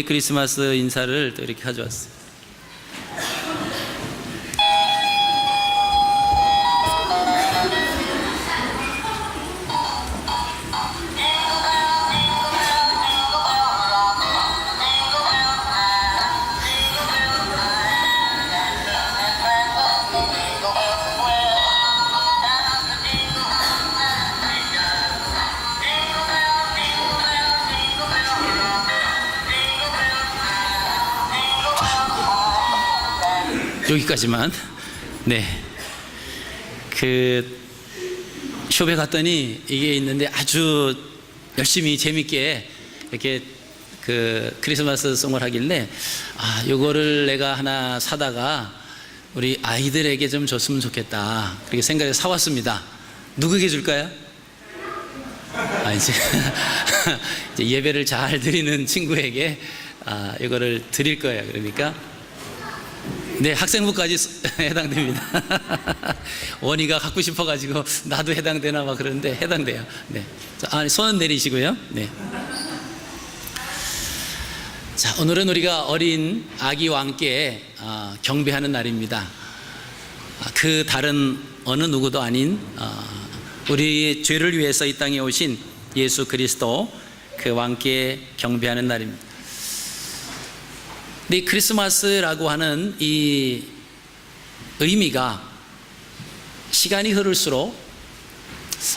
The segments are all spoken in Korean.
크리스마스 인사를 또 이렇게 가져왔어요. 여기까지만. 네. 그 숍에 갔더니 이게 있는데 아주 열심히 재밌게 이렇게 그 크리스마스 송을 하길래 요거를 내가 하나 사다가 우리 아이들에게 좀 줬으면 좋겠다. 그렇게 생각해서 사왔습니다. 누구에게 줄까요? 이제 예배를 잘 드리는 친구에게 이거를 드릴 거예요. 그러니까 네, 학생부까지 해당됩니다. 원희가 갖고 싶어가지고 나도 해당되나 막 그러는데 해당돼요. 네, 손은 내리시고요. 네. 자, 오늘은 우리가 어린 아기 왕께 경배하는 날입니다. 그 다른 어느 누구도 아닌 우리의 죄를 위해서 이 땅에 오신 예수 그리스도 그 왕께 경배하는 날입니다. 근데 크리스마스라고 하는 이 의미가 시간이 흐를수록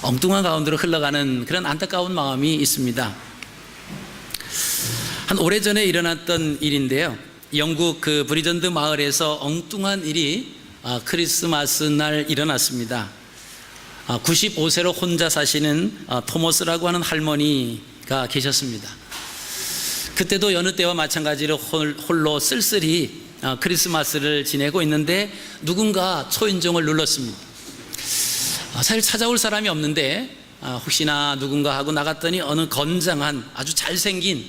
엉뚱한 가운데로 흘러가는 그런 안타까운 마음이 있습니다. 한 오래전에 일어났던 일인데요. 영국 그 브리전드 마을에서 엉뚱한 일이 크리스마스 날 일어났습니다. 95세로 혼자 사시는 토머스라고 하는 할머니가 계셨습니다. 그때도 여느 때와 마찬가지로 홀로 쓸쓸히 크리스마스를 지내고 있는데 누군가 초인종을 눌렀습니다. 사실 찾아올 사람이 없는데 혹시나 누군가 하고 나갔더니 어느 건장한 아주 잘생긴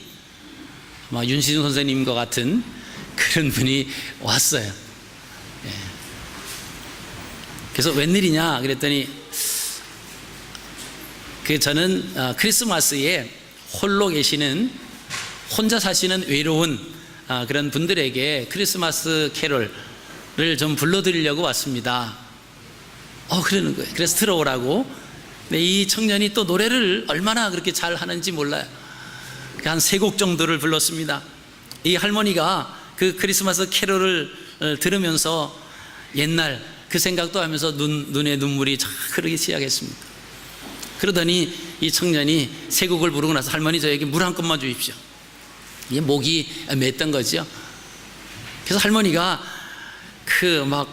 윤시중 선생님과 같은 그런 분이 왔어요. 예. 그래서 웬일이냐 그랬더니 저는 크리스마스에 홀로 계시는 혼자 사시는 외로운 그런 분들에게 크리스마스 캐롤을 좀 불러드리려고 왔습니다. 그러는 거예요. 그래서 들어오라고. 근데 이 청년이 또 노래를 얼마나 그렇게 잘 하는지 몰라요. 한 3곡 정도를 불렀습니다. 이 할머니가 그 크리스마스 캐롤을 들으면서 옛날 그 생각도 하면서 눈에 눈물이 쫙 흐르기 시작했습니다. 그러더니 이 청년이 3곡을 부르고 나서 할머니 저에게 물 한 컵만 주십시오. 이게 목이 맸던 거죠. 그래서 할머니가 그 막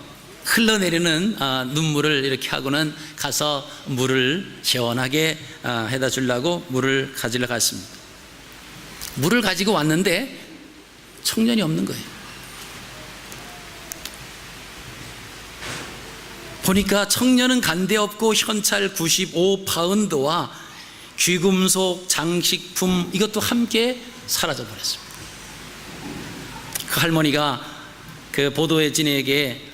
흘러내리는 눈물을 이렇게 하고는 가서 물을 시원하게 해다 주려고 물을 가지러 갔습니다. 물을 가지고 왔는데 청년이 없는 거예요. 보니까 청년은 간데없고 현찰 95파운드와 귀금속 장식품 이것도 함께 사라져 버렸습니다. 그 할머니가 그 보도회진에게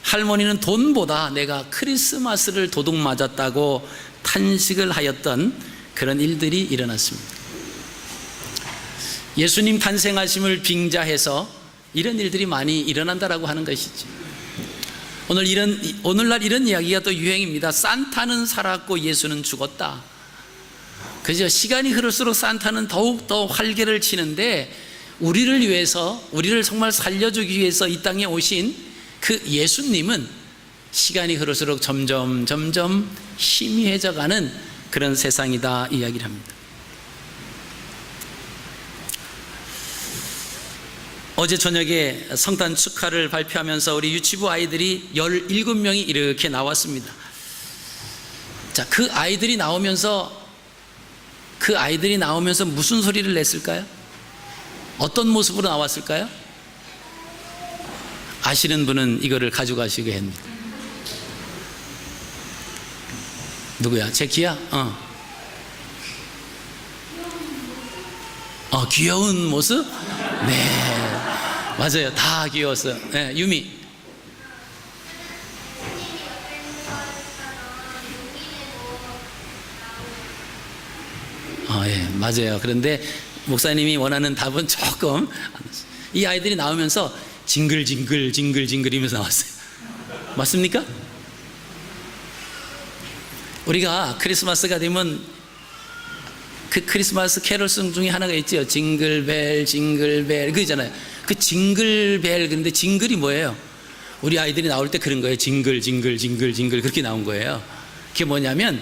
할머니는 돈보다 내가 크리스마스를 도둑 맞았다고 탄식을 하였던 그런 일들이 일어났습니다. 예수님 탄생하심을 빙자해서 이런 일들이 많이 일어난다라고 하는 것이죠. 오늘날 이런 이야기가 또 유행입니다. 산타는 살았고 예수는 죽었다. 그죠? 시간이 흐를수록 산타는 더욱더 활개를 치는데 우리를 위해서, 우리를 정말 살려주기 위해서 이 땅에 오신 그 예수님은 시간이 흐를수록 점점 희미해져가는 그런 세상이다 이야기를 합니다. 어제 저녁에 성탄 축하를 발표하면서 우리 유치부 아이들이 17명이 이렇게 나왔습니다. 자, 그 아이들이 나오면서 무슨 소리를 냈을까요? 어떤 모습으로 나왔을까요? 아시는 분은 이거를 가져가시게 합니다. 누구야? 제키야? 귀여운 모습? 네, 맞아요. 다 귀여웠어요. 네, 유미. 예, 맞아요. 그런데 목사님이 원하는 답은 조금 이 아이들이 나오면서 징글징글 징글징글이면서 나왔어요. 맞습니까? 우리가 크리스마스가 되면 그 크리스마스 캐럴송 중에 하나가 있죠. 징글벨 징글벨 그잖아요. 그 징글벨, 근데 징글이 뭐예요? 우리 아이들이 나올 때 그런 거예요. 징글 징글 징글 징글 그렇게 나온 거예요. 그게 뭐냐면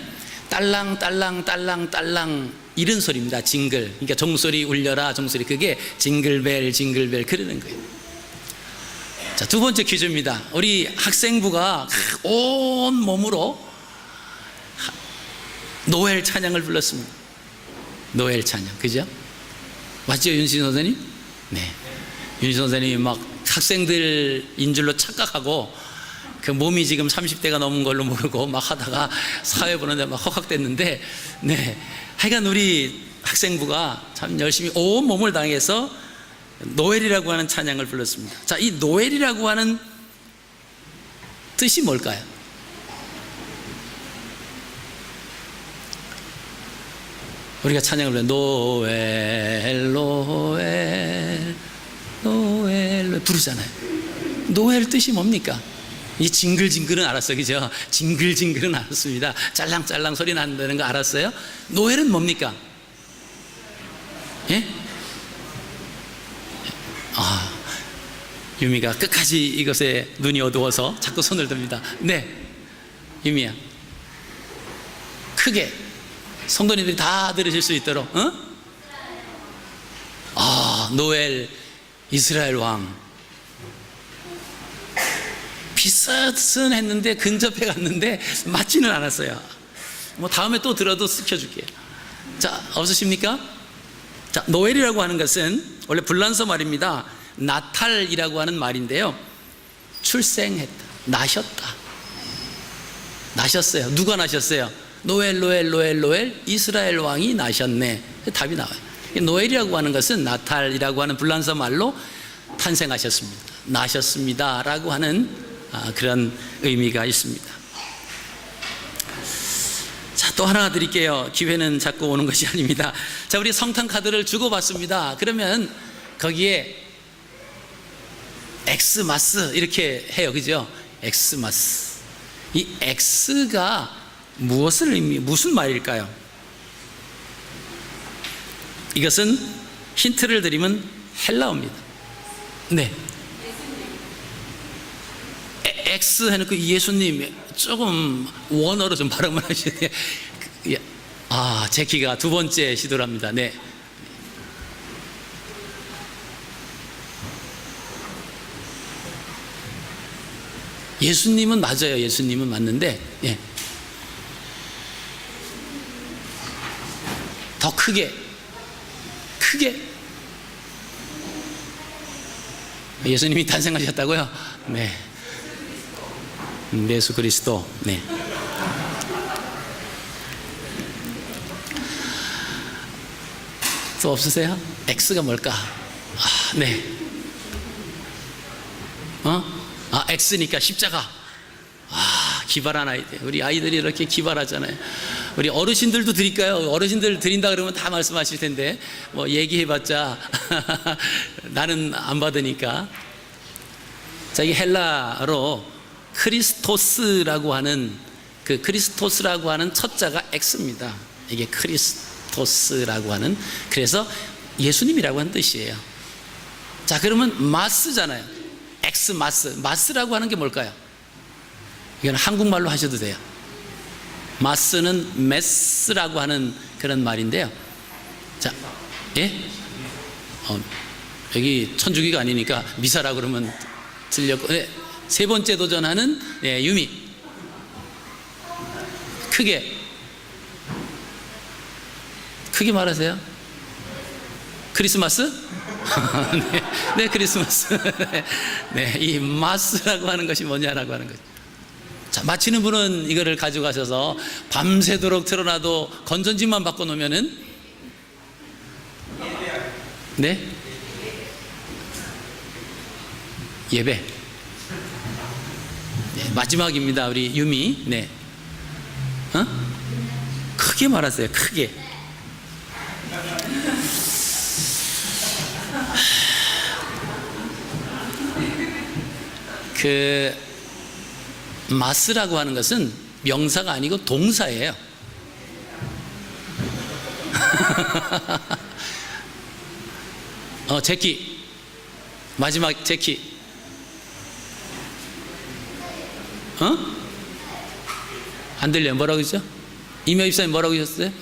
딸랑 딸랑 딸랑 딸랑 이런 소리입니다. 징글. 그러니까 종소리 울려라 종소리, 그게 징글벨 징글벨 그러는 거예요. 자, 두 번째 퀴즈입니다. 우리 학생부가 온 몸으로 노엘 찬양을 불렀습니다. 노엘 찬양, 그죠? 맞죠, 윤신 선생님? 네. 윤신 선생님이 막 학생들인 줄로 착각하고 그 몸이 지금 30대가 넘은 걸로 모르고 막 하다가 사회 보는데 막 허각됐는데, 네. 하여간 우리 학생부가 참 열심히 온 몸을 다해서 노엘이라고 하는 찬양을 불렀습니다. 자, 이 노엘이라고 하는 뜻이 뭘까요? 우리가 찬양을 불러요. 노엘 노엘 노엘 부르잖아요. 노엘 뜻이 뭡니까? 이 징글징글은 알았어요, 그죠? 징글징글은 알았습니다. 짤랑짤랑 소리 난다는 거 알았어요? 노엘은 뭡니까? 예? 아, 유미가 끝까지 이것에 눈이 어두워서 자꾸 손을 듭니다. 네, 유미야, 크게 성도님들이 다 들으실 수 있도록. 어? 아, 노엘 이스라엘 왕. 비슷은 했는데 근접해 갔는데 맞지는 않았어요. 뭐 다음에 또 들어도 시켜줄게요. 자, 없으십니까? 자, 노엘이라고 하는 것은 원래 불란서 말입니다. 나탈이라고 하는 말인데요. 출생했다, 나셨다, 나셨어요. 누가 나셨어요? 노엘 노엘 노엘 노엘 이스라엘 왕이 나셨네. 답이 나와요. 노엘이라고 하는 것은 나탈이라고 하는 불란서 말로 탄생하셨습니다, 나셨습니다 라고 하는 그런 의미가 있습니다. 자, 또 하나 드릴게요. 기회는 자꾸 오는 것이 아닙니다. 자, 우리 성탄 카드를 주고받습니다. 그러면 거기에 엑스마스 이렇게 해요, 그죠? 엑스마스. 이 엑스가 무엇을 무슨 말일까요? 이것은 힌트를 드리면 헬라어입니다. 네. X 해놓고 예수님 조금 원어로 좀 발음을 하셔야 돼요. 아, 제키가 두 번째 시도를 합니다. 네. 예수님은 맞아요. 예수님은 맞는데, 예. 더 크게. 예수님이 탄생하셨다고요? 네. 예수 그리스도. 네. 또 없으세요? X가 뭘까? 아, 네. X니까 십자가. 아, 기발한 아이들. 우리 아이들이 이렇게 기발하잖아요. 우리 어르신들도 드릴까요? 어르신들 드린다 그러면 다 말씀하실 텐데 뭐 얘기해봤자 나는 안 받으니까. 자, 이 헬라로 크리스토스라고 하는 그 크리스토스라고 하는 첫자가 X입니다. 이게 크리스토스라고 하는, 그래서 예수님이라고 하는 뜻이에요. 자, 그러면 마스잖아요. X 마스라고 하는 게 뭘까요? 이건 한국말로 하셔도 돼요. 마스는 메스라고 하는 그런 말인데요. 자, 예? 여기 천주교가 아니니까 미사라고 그러면 들렸고, 네. 세 번째 도전하는, 네, 유미. 크게 말하세요. 크리스마스? 네, 네, 크리스마스. 네, 이 마스라고 하는 것이 뭐냐라고 하는 거죠. 자, 맞히는 분은 이거를 가져가셔서 밤새도록 틀어놔도 건전지만 바꿔놓으면은, 네? 예배. 네, 마지막입니다. 우리 유미. 네. 크게 말하세요. 크게. 그 마스라고 하는 것은 명사가 아니고 동사예요. 제키, 마지막 제키. 안 들려요? 뭐라고 했죠? 이명 입사님 뭐라고 하셨어요?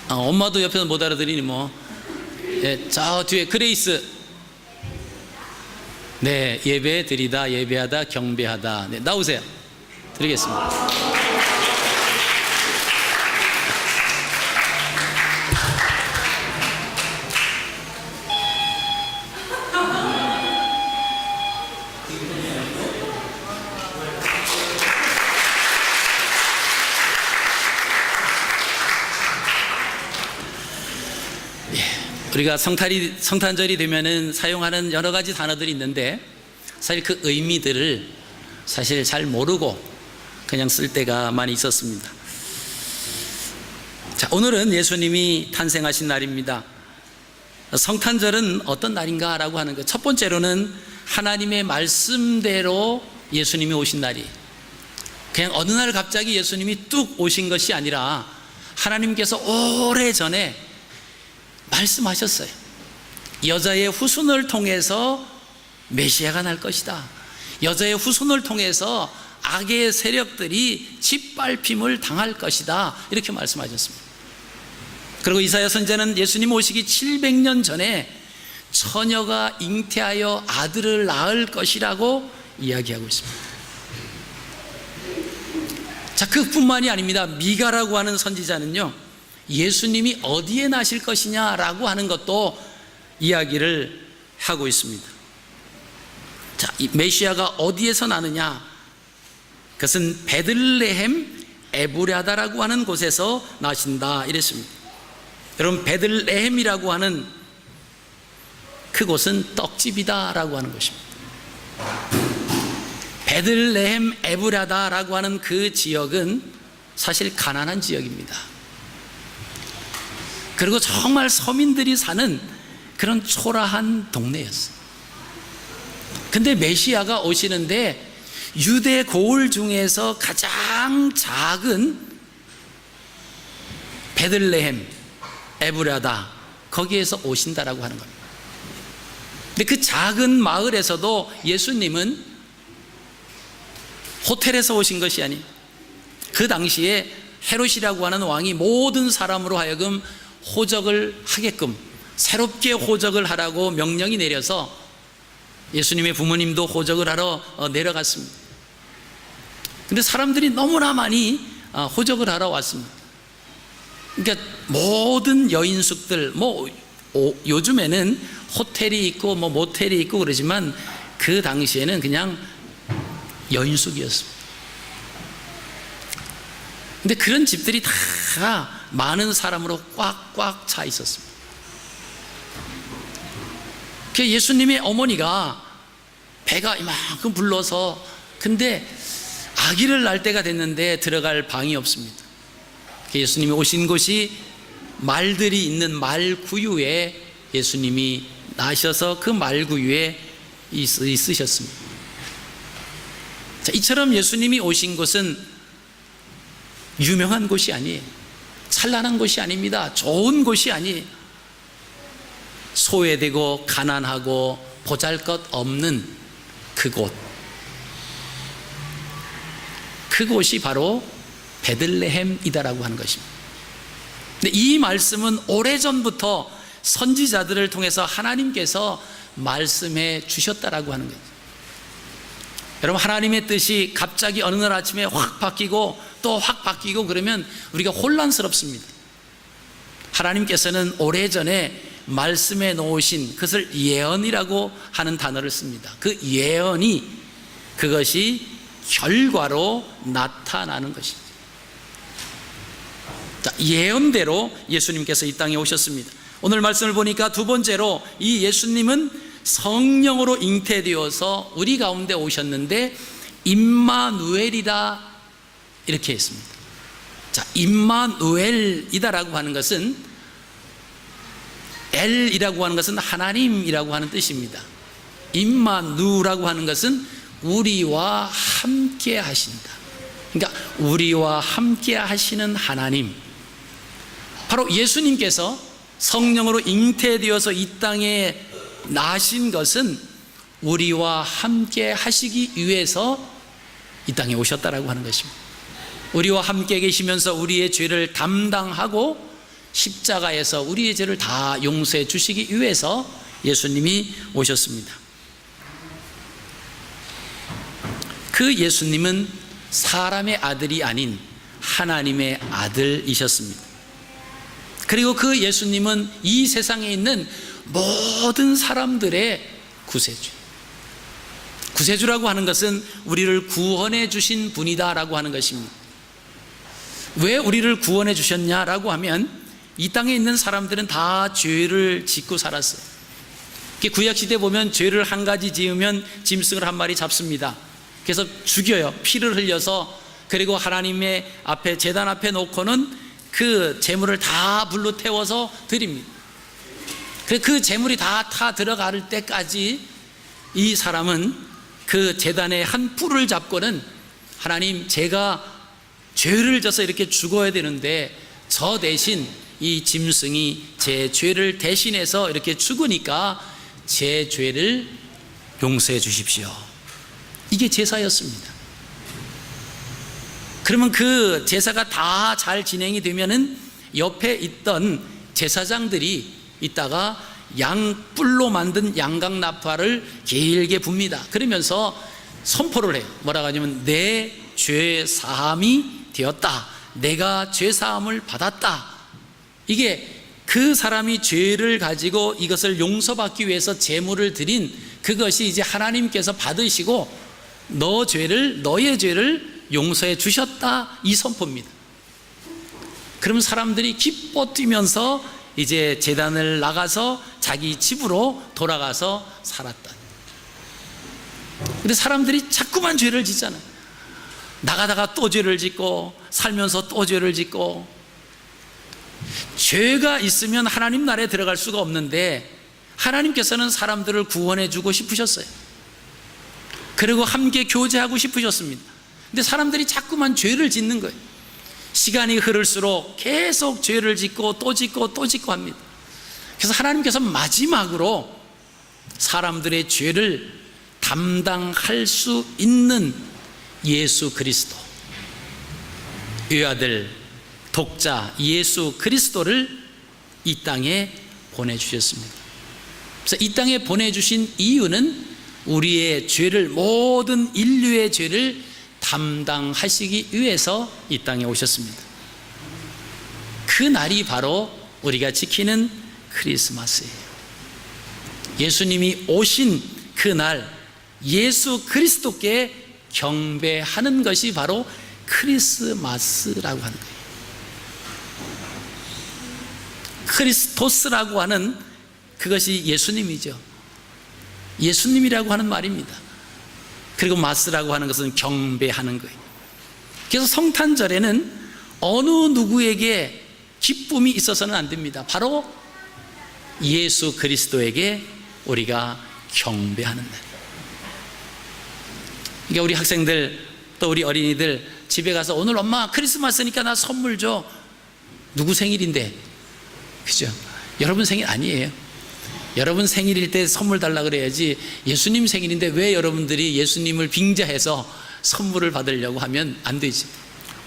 엄마도 옆에서 못 알아들으니 뭐. 예, 저 뒤에 그레이스. 네, 예배 드리다, 예배하다, 경배하다. 네, 나오세요. 드리겠습니다. 우리가 성탄절이 되면은 사용하는 여러 가지 단어들이 있는데 사실 그 의미들을 사실 잘 모르고 그냥 쓸 때가 많이 있었습니다. 자, 오늘은 예수님이 탄생하신 날입니다. 성탄절은 어떤 날인가 라고 하는 것, 첫 번째로는 하나님의 말씀대로 예수님이 오신 날이, 그냥 어느 날 갑자기 예수님이 뚝 오신 것이 아니라 하나님께서 오래전에 말씀하셨어요. 여자의 후손을 통해서 메시아가 날 것이다. 여자의 후손을 통해서 악의 세력들이 짓밟힘을 당할 것이다. 이렇게 말씀하셨습니다. 그리고 이사야 선지자는 예수님 오시기 700년 전에 처녀가 잉태하여 아들을 낳을 것이라고 이야기하고 있습니다. 자, 그뿐만이 아닙니다. 미가라고 하는 선지자는요, 예수님이 어디에 나실 것이냐라고 하는 것도 이야기를 하고 있습니다. 자, 이 메시아가 어디에서 나느냐? 그것은 베들레헴 에브라다라고 하는 곳에서 나신다 이랬습니다. 여러분, 베들레헴이라고 하는 그곳은 떡집이다라고 하는 것입니다. 베들레헴 에브라다라고 하는 그 지역은 사실 가난한 지역입니다. 그리고 정말 서민들이 사는 그런 초라한 동네였어요. 근데 메시아가 오시는데 유대 고을 중에서 가장 작은 베들레헴 에브라다, 거기에서 오신다라고 하는 겁니다. 근데 그 작은 마을에서도 예수님은 호텔에서 오신 것이 아니, 그 당시에 헤롯이라고 하는 왕이 모든 사람으로 하여금 호적을 하게끔, 새롭게 호적을 하라고 명령이 내려서 예수님의 부모님도 호적을 하러 내려갔습니다. 근데 사람들이 너무나 많이 호적을 하러 왔습니다. 그러니까 모든 여인숙들, 요즘에는 호텔이 있고 모텔이 있고 그러지만 그 당시에는 그냥 여인숙이었습니다. 근데 그런 집들이 다 많은 사람으로 꽉꽉 차 있었습니다. 그 예수님의 어머니가 배가 이만큼 불러서, 근데 아기를 낳을 때가 됐는데 들어갈 방이 없습니다. 예수님이 오신 곳이 말들이 있는 말구유에 예수님이 나셔서 그 말구유에 있으셨습니다. 자, 이처럼 예수님이 오신 곳은 유명한 곳이 아니에요. 찬란한 곳이 아닙니다. 좋은 곳이 아니에요. 소외되고 가난하고 보잘것없는 그곳, 그곳이 바로 베들레헴이다라고 하는 것입니다. 근데 이 말씀은 오래전부터 선지자들을 통해서 하나님께서 말씀해 주셨다라고 하는 거죠. 여러분, 하나님의 뜻이 갑자기 어느 날 아침에 확 바뀌고 또 확 바뀌고 그러면 우리가 혼란스럽습니다. 하나님께서는 오래전에 말씀해 놓으신 그것을 예언이라고 하는 단어를 씁니다. 그 예언이, 그것이 결과로 나타나는 것입니다. 자, 예언대로 예수님께서 이 땅에 오셨습니다. 오늘 말씀을 보니까 두 번째로 이 예수님은 성령으로 잉태되어서 우리 가운데 오셨는데 임마누엘이다 이렇게 했습니다. 자, 임마누엘이다라고 하는 것은, 엘이라고 하는 것은 하나님이라고 하는 뜻입니다. 임마누라고 하는 것은 우리와 함께 하신다. 그러니까 우리와 함께 하시는 하나님, 바로 예수님께서 성령으로 잉태되어서 이 땅에 나신 것은 우리와 함께 하시기 위해서 이 땅에 오셨다라고 하는 것입니다. 우리와 함께 계시면서 우리의 죄를 담당하고 십자가에서 우리의 죄를 다 용서해 주시기 위해서 예수님이 오셨습니다. 그 예수님은 사람의 아들이 아닌 하나님의 아들이셨습니다. 그리고 그 예수님은 이 세상에 있는 모든 사람들의 구세주라고 하는 것은 우리를 구원해 주신 분이다라고 하는 것입니다. 왜 우리를 구원해 주셨냐라고 하면 이 땅에 있는 사람들은 다 죄를 짓고 살았어요. 구약시대 보면 죄를 한 가지 지으면 짐승을 한 마리 잡습니다. 그래서 죽여요. 피를 흘려서. 그리고 하나님의 앞에, 제단 앞에 놓고는 그 재물을 다 불로 태워서 드립니다. 그 재물이 다 들어갈 때까지 이 사람은 그 제단의 한 뿔을 잡고는 하나님, 제가 죄를 져서 이렇게 죽어야 되는데 저 대신 이 짐승이 제 죄를 대신해서 이렇게 죽으니까 제 죄를 용서해 주십시오. 이게 제사였습니다. 그러면 그 제사가 다 잘 진행이 되면은 옆에 있던 제사장들이 있다가 양뿔로 만든 양강나팔을 길게 붑니다. 그러면서 선포를 해요. 뭐라고 하냐면 내 죄 사함이 되었다. 내가 죄 사함을 받았다. 이게 그 사람이 죄를 가지고 이것을 용서받기 위해서 제물을 드린 그것이 이제 하나님께서 받으시고 너의 죄를 용서해 주셨다, 이 선포입니다. 그럼 사람들이 기뻐 뛰면서 이제 제단을 나가서 자기 집으로 돌아가서 살았다. 근데 사람들이 자꾸만 죄를 짓잖아요. 나가다가 또 죄를 짓고 살면서 또 죄를 짓고. 죄가 있으면 하나님 나라에 들어갈 수가 없는데 하나님께서는 사람들을 구원해 주고 싶으셨어요. 그리고 함께 교제하고 싶으셨습니다. 근데 사람들이 자꾸만 죄를 짓는 거예요. 시간이 흐를수록 계속 죄를 짓고 또 짓고 또 짓고 합니다. 그래서 하나님께서 마지막으로 사람들의 죄를 담당할 수 있는 예수 그리스도, 외아들, 독자 예수 그리스도를 이 땅에 보내주셨습니다. 그래서 이 땅에 보내주신 이유는 우리의 죄를, 모든 인류의 죄를 담당하시기 위해서 이 땅에 오셨습니다. 그 날이 바로 우리가 지키는 크리스마스예요. 예수님이 오신 그 날, 예수 그리스도께 경배하는 것이 바로 크리스마스라고 하는 거예요. 크리스토스라고 하는 그것이 예수님이죠. 예수님이라고 하는 말입니다. 그리고 마스라고 하는 것은 경배하는 거예요. 그래서 성탄절에는 어느 누구에게 기쁨이 있어서는 안 됩니다. 바로 예수 그리스도에게 우리가 경배하는 날. 그러니까 우리 학생들 또 우리 어린이들 집에 가서 오늘 엄마 크리스마스니까 나 선물 줘. 누구 생일인데? 그죠? 여러분 생일 아니에요. 여러분 생일일 때 선물 달라 그래야지, 예수님 생일인데 왜 여러분들이 예수님을 빙자해서 선물을 받으려고 하면 안 되지.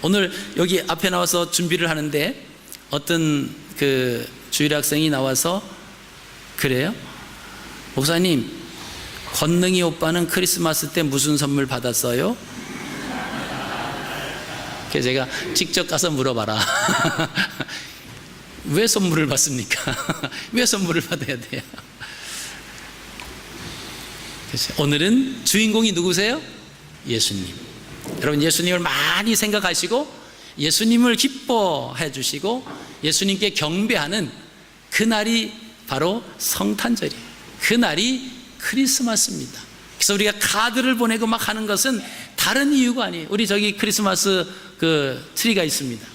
오늘 여기 앞에 나와서 준비를 하는데 어떤 그 주일 학생이 나와서 그래요? 목사님, 권능이 오빠는 크리스마스 때 무슨 선물 받았어요? 그래서 제가 직접 가서 물어봐라. 왜 선물을 받습니까? 왜 선물을 받아야 돼요? 그래서 오늘은 주인공이 누구세요? 예수님. 여러분, 예수님을 많이 생각하시고 예수님을 기뻐해 주시고 예수님께 경배하는 그날이 바로 성탄절이에요. 그날이 크리스마스입니다. 그래서 우리가 카드를 보내고 막 하는 것은 다른 이유가 아니에요. 우리 저기 크리스마스 그 트리가 있습니다.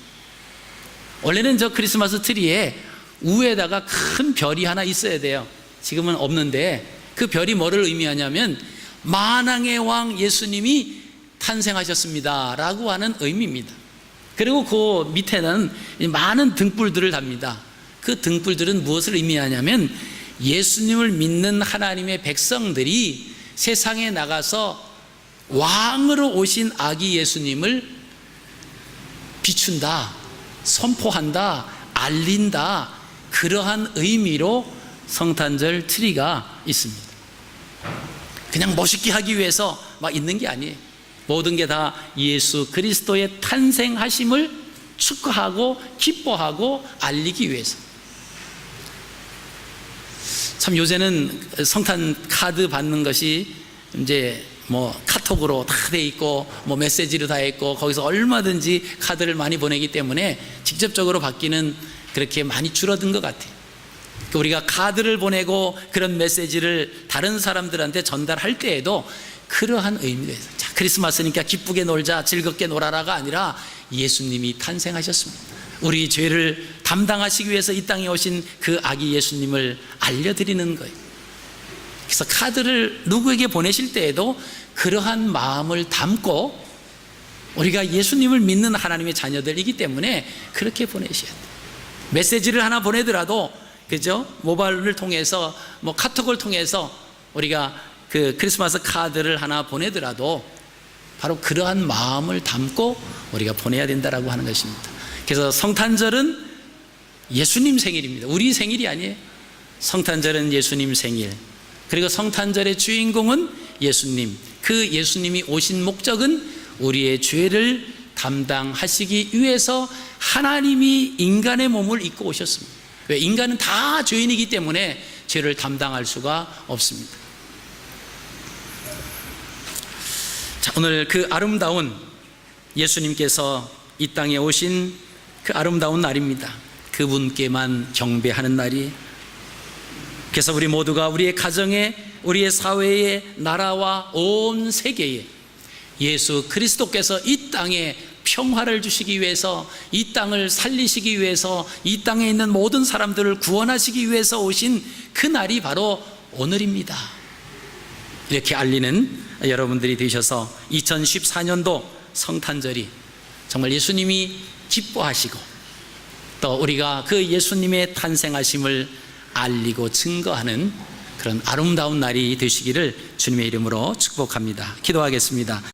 원래는 저 크리스마스 트리에 우에다가 큰 별이 하나 있어야 돼요. 지금은 없는데 그 별이 뭐를 의미하냐면 만왕의 왕 예수님이 탄생하셨습니다 라고 하는 의미입니다. 그리고 그 밑에는 많은 등불들을 답니다. 그 등불들은 무엇을 의미하냐면 예수님을 믿는 하나님의 백성들이 세상에 나가서 왕으로 오신 아기 예수님을 비춘다, 선포한다, 알린다, 그러한 의미로 성탄절 트리가 있습니다. 그냥 멋있게 하기 위해서 막 있는 게 아니에요. 모든 게 다 예수 그리스도의 탄생하심을 축하하고 기뻐하고 알리기 위해서. 참 요새는 성탄 카드 받는 것이 이제 뭐 카톡으로 다 돼 있고 뭐 메시지로 다 있고 거기서 얼마든지 카드를 많이 보내기 때문에 직접적으로 받기는 그렇게 많이 줄어든 것 같아요. 우리가 카드를 보내고 그런 메시지를 다른 사람들한테 전달할 때에도 그러한 의미로 해서, 자, 크리스마스니까 기쁘게 놀자, 즐겁게 놀아라가 아니라 예수님이 탄생하셨습니다. 우리 죄를 담당하시기 위해서 이 땅에 오신 그 아기 예수님을 알려드리는 거예요. 그래서 카드를 누구에게 보내실 때에도 그러한 마음을 담고, 우리가 예수님을 믿는 하나님의 자녀들이기 때문에 그렇게 보내셔야 돼요. 메시지를 하나 보내더라도, 그죠? 모바일을 통해서, 뭐 카톡을 통해서 우리가 그 크리스마스 카드를 하나 보내더라도 바로 그러한 마음을 담고 우리가 보내야 된다라고 하는 것입니다. 그래서 성탄절은 예수님 생일입니다. 우리 생일이 아니에요. 성탄절은 예수님 생일. 그리고 성탄절의 주인공은 예수님. 그 예수님이 오신 목적은 우리의 죄를 담당하시기 위해서 하나님이 인간의 몸을 입고 오셨습니다. 왜? 인간은 다 죄인이기 때문에 죄를 담당할 수가 없습니다. 자, 오늘 그 아름다운 예수님께서 이 땅에 오신 그 아름다운 날입니다. 그분께만 경배하는 날이. 그래서 우리 모두가 우리의 가정에, 우리의 사회에, 나라와 온 세계에 예수 그리스도께서 이 땅에 평화를 주시기 위해서, 이 땅을 살리시기 위해서, 이 땅에 있는 모든 사람들을 구원하시기 위해서 오신 그 날이 바로 오늘입니다. 이렇게 알리는 여러분들이 되셔서 2014년도 성탄절이 정말 예수님이 기뻐하시고 또 우리가 그 예수님의 탄생하심을 알리고 증거하는 그런 아름다운 날이 되시기를 주님의 이름으로 축복합니다. 기도하겠습니다.